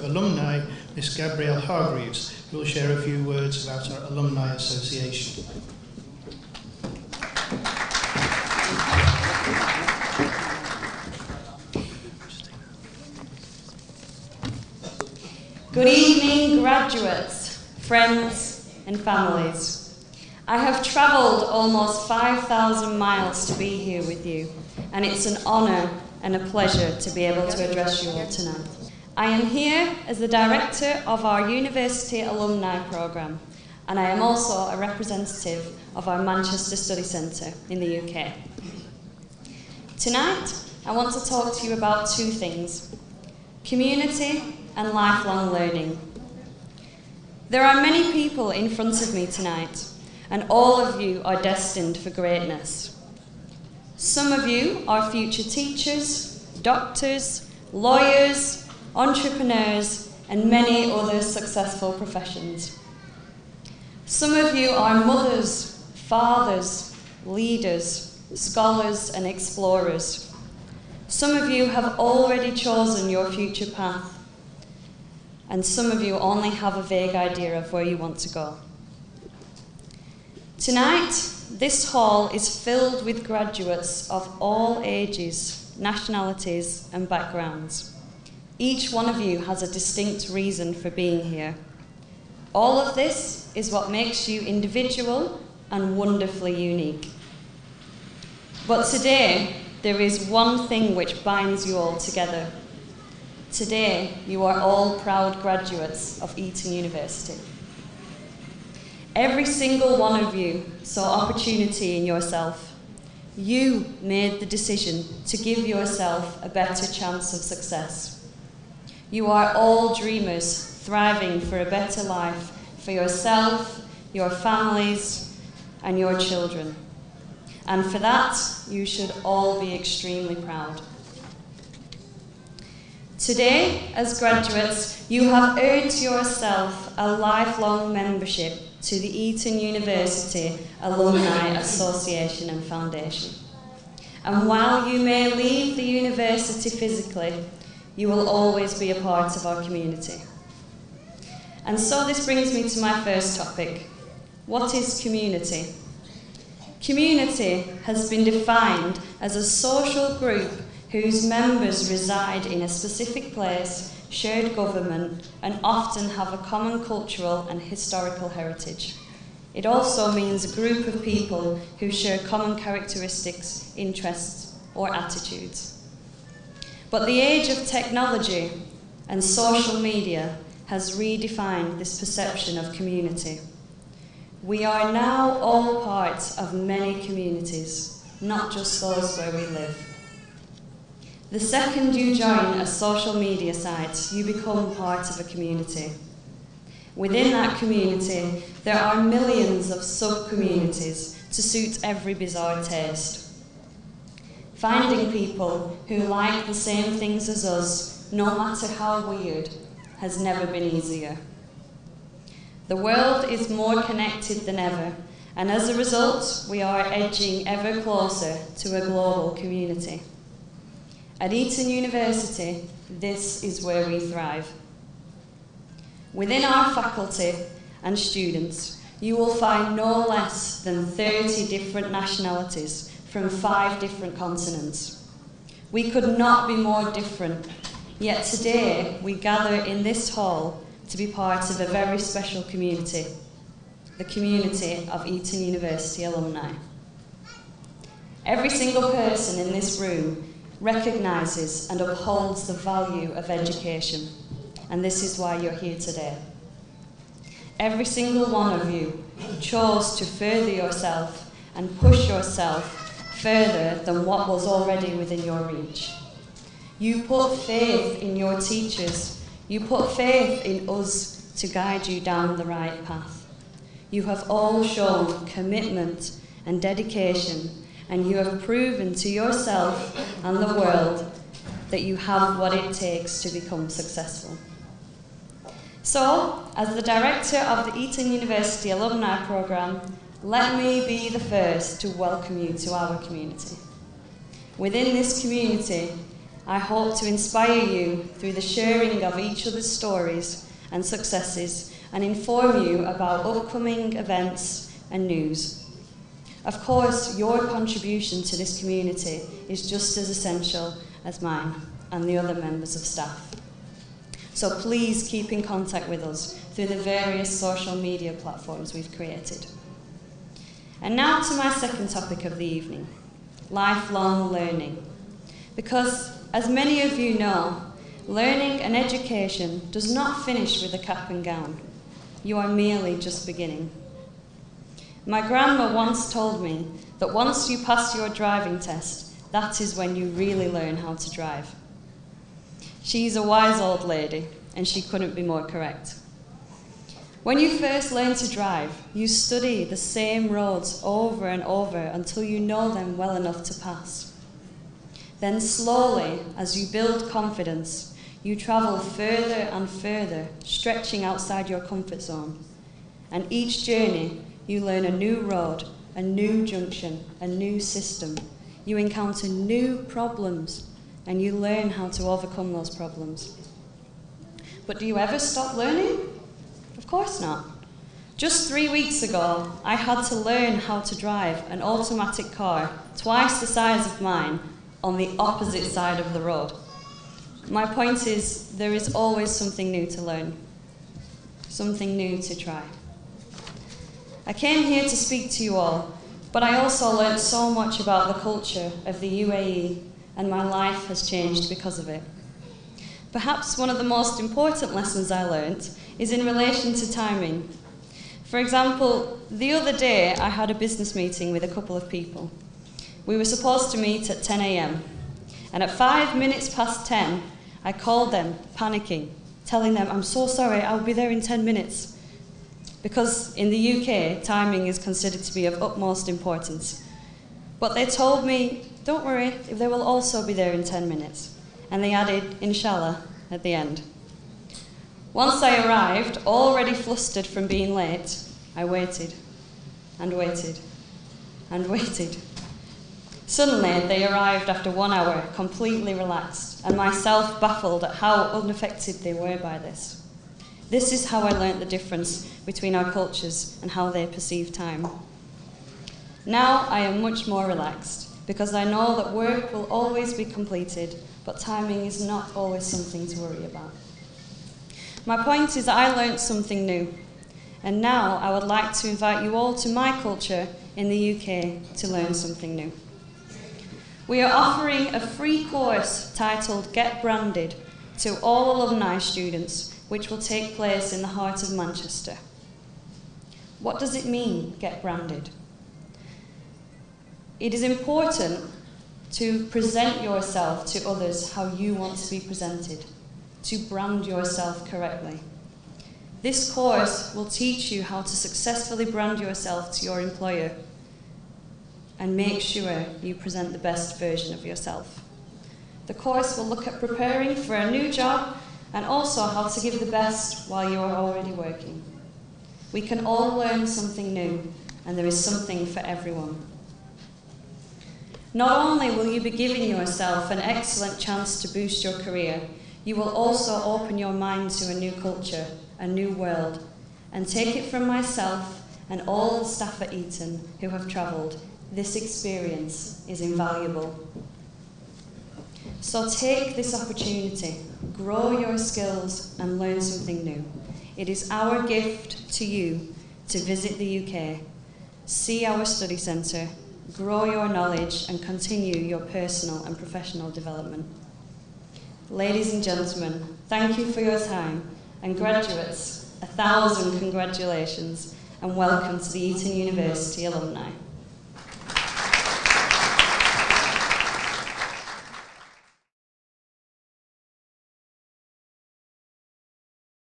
Alumni, Miss Gabrielle Hargreaves, who will share a few words about our Alumni Association. Good evening, graduates, friends, and families. I have travelled almost 5,000 miles to be here with you, and it's an honour and a pleasure to be able to address you all tonight. I am here as the director of our University Alumni Programme, and I am also a representative of our Manchester Study Centre in the UK. Tonight, I want to talk to you about two things: community and lifelong learning. There are many people in front of me tonight, and all of you are destined for greatness. Some of you are future teachers, doctors, lawyers, entrepreneurs, and many other successful professions. Some of you are mothers, fathers, leaders, scholars, and explorers. Some of you have already chosen your future path, and some of you only have a vague idea of where you want to go. Tonight, this hall is filled with graduates of all ages, nationalities, and backgrounds. Each one of you has a distinct reason for being here. All of this is what makes you individual and wonderfully unique. But today, there is one thing which binds you all together. Today, you are all proud graduates of Eton University. Every single one of you saw opportunity in yourself. You made the decision to give yourself a better chance of success. You are all dreamers, thriving for a better life for yourself, your families, and your children. And for that, you should all be extremely proud. Today, as graduates, you have earned yourself a lifelong membership to the Eton University Alumni Association and Foundation. And while you may leave the university physically, you will always be a part of our community. And so this brings me to my first topic. What is community? Community has been defined as a social group whose members reside in a specific place, shared government, and often have a common cultural and historical heritage. It also means a group of people who share common characteristics, interests, or attitudes. But the age of technology and social media has redefined this perception of community. We are now all part of many communities, not just those where we live. The second you join a social media site, you become part of a community. Within that community, there are millions of sub-communities to suit every bizarre taste. Finding people who like the same things as us, no matter how weird, has never been easier. The world is more connected than ever, and as a result, we are edging ever closer to a global community. At Eton University, this is where we thrive. Within our faculty and students, you will find no less than 30 different nationalities from 5 different continents. We could not be more different, yet today we gather in this hall to be part of a very special community, the community of Eton University alumni. Every single person in this room recognises and upholds the value of education, and this is why you're here today. Every single one of you chose to further yourself and push yourself further than what was already within your reach. You put faith in your teachers. You put faith in us to guide you down the right path. You have all shown commitment and dedication, and you have proven to yourself and the world that you have what it takes to become successful. So, as the director of the Eton University Alumni Programme, let me be the first to welcome you to our community. Within this community, I hope to inspire you through the sharing of each other's stories and successes and inform you about upcoming events and news. Of course, your contribution to this community is just as essential as mine and the other members of staff. So please keep in contact with us through the various social media platforms we've created. And now to my second topic of the evening, lifelong learning. Because, as many of you know, learning and education does not finish with a cap and gown. You are merely just beginning. My grandma once told me that once you pass your driving test, that is when you really learn how to drive. She's a wise old lady, and she couldn't be more correct. When you first learn to drive, you study the same roads over and over until you know them well enough to pass. Then slowly, as you build confidence, you travel further and further, stretching outside your comfort zone. And each journey, you learn a new road, a new junction, a new system. You encounter new problems, and you learn how to overcome those problems. But do you ever stop learning? Of course not. Just 3 weeks ago, I had to learn how to drive an automatic car twice the size of mine on the opposite side of the road. My point is, there is always something new to learn, something new to try. I came here to speak to you all, but I also learned so much about the culture of the UAE, and my life has changed because of it. Perhaps one of the most important lessons I learned is in relation to timing. For example, the other day I had a business meeting with a couple of people. We were supposed to meet at 10 a.m. and at 5 minutes past 10, I called them, panicking, telling them, I'm so sorry, I'll be there in 10 minutes. Because in the UK, timing is considered to be of utmost importance. But they told me, don't worry, they will also be there in 10 minutes. And they added, inshallah, at the end. Once I arrived, already flustered from being late, I waited, and waited, and waited. Suddenly, they arrived after 1 hour, completely relaxed, and myself baffled at how unaffected they were by this. This is how I learnt the difference between our cultures and how they perceive time. Now I am much more relaxed, because I know that work will always be completed, but timing is not always something to worry about. My point is that I learnt something new, and now I would like to invite you all to my culture in the UK to learn something new. We are offering a free course titled Get Branded to all alumni students, which will take place in the heart of Manchester. What does it mean, get branded? It is important to present yourself to others how you want to be presented, to brand yourself correctly. This course will teach you how to successfully brand yourself to your employer and make sure you present the best version of yourself. The course will look at preparing for a new job and also how to give the best while you are already working. We can all learn something new, and there is something for everyone. Not only will you be giving yourself an excellent chance to boost your career, you will also open your mind to a new culture, a new world, and take it from myself and all the staff at Eton who have travelled. This experience is invaluable. So take this opportunity, grow your skills and learn something new. It is our gift to you to visit the UK, see our study centre, grow your knowledge and continue your personal and professional development. Ladies and gentlemen, thank you for your time, and graduates, 1,000 congratulations and welcome to the Eton University alumni.